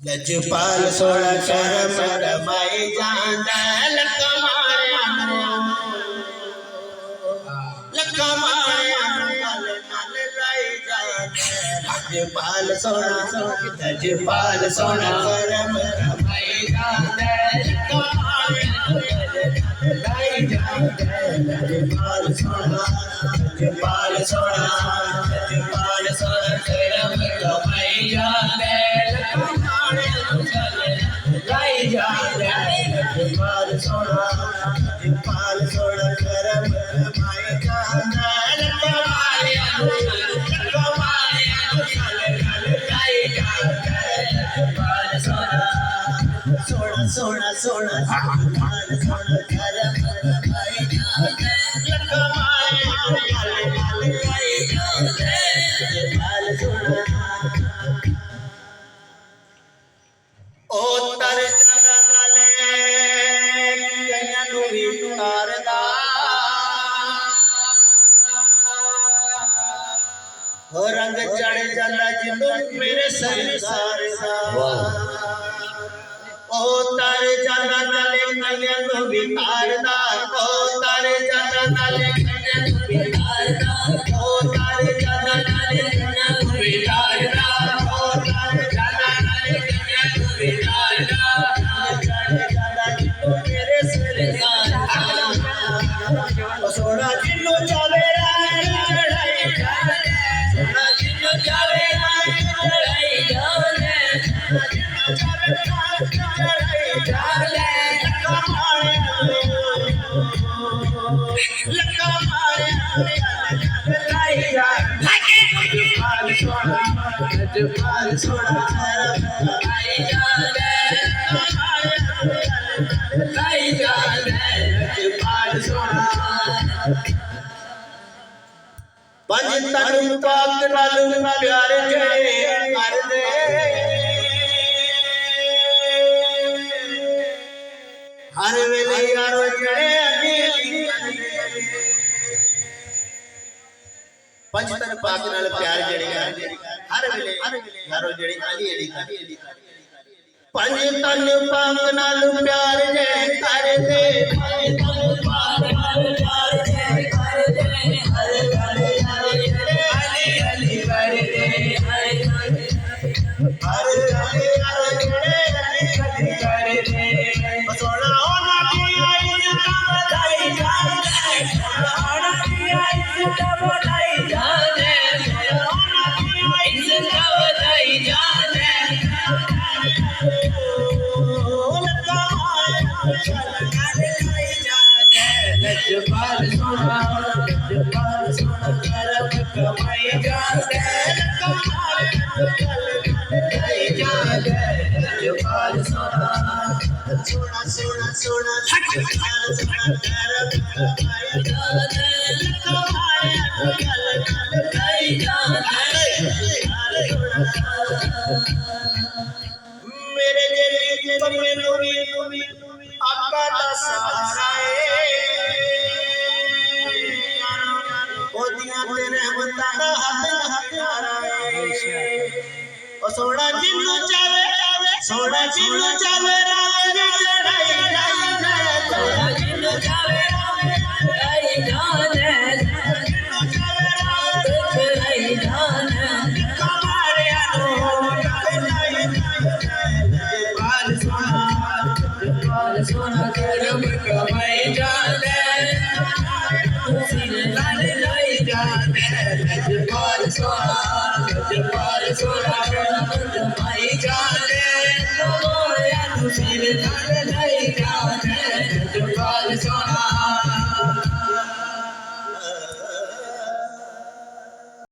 लजपाल सोळा शरम रमाई जांदल लजपाल सोळा शरम रमाई जांदल लजपाल सोळा शरम रमाई जांदल लजपाल सोळा शरम रमाई जांदल सोना सोना ओ तारे चले कन्या तारदा हो रंग चढ़ जाता जिंदू मेरे संसार दा ओ तारे जाना नाले कन्या नु वितारदा ओ तारे जाना नाले कन्या नु वितारदा ओ तारे जाना नाले कन्या नु वितारदा ओ तारे जाना नाले कन्या नु वितारदा जाना जिन्नू मेरे सरदार सोना जिन्नू जावे चढ़ाई सोना जिन्नू जावे चढ़ाई पंज तन पाक नाल प्यार जड़े कर दे हर वेले यारो जड़े पंज तन पाक नाल प्यार जड़े हर वेले यारो जड़े अली अली पंज तन पाक नाल प्यार जड़े कर दे पंज तन पाक नाल प्यार जड़े कर दे हर वेले यारो जड़े अली अली कर दे हर वेले यारो जड़े अली अली कर दे सोना होना की आई बधाई जाने सोना की आई बधाई जाने सोना की आई बधाई जाने लजपाल सोना करम कमाई जाने लजपाल सोना करम कमाई जाने मेरे जरिए तुम्हें नूरी आका दा सहारा ओदियां तेरे बंदा हथ हथारा ओ सोना जिन्नू चावे राज चढ़ाई जाने सोना जिन्नू चावे चढ़ाई जाने जिन्नू चावे राज चढ़ाई जाने कमारे आनो चढ़ाई जाने सोना करम कमाई जाने लजपाल सोना करम कमाई जाने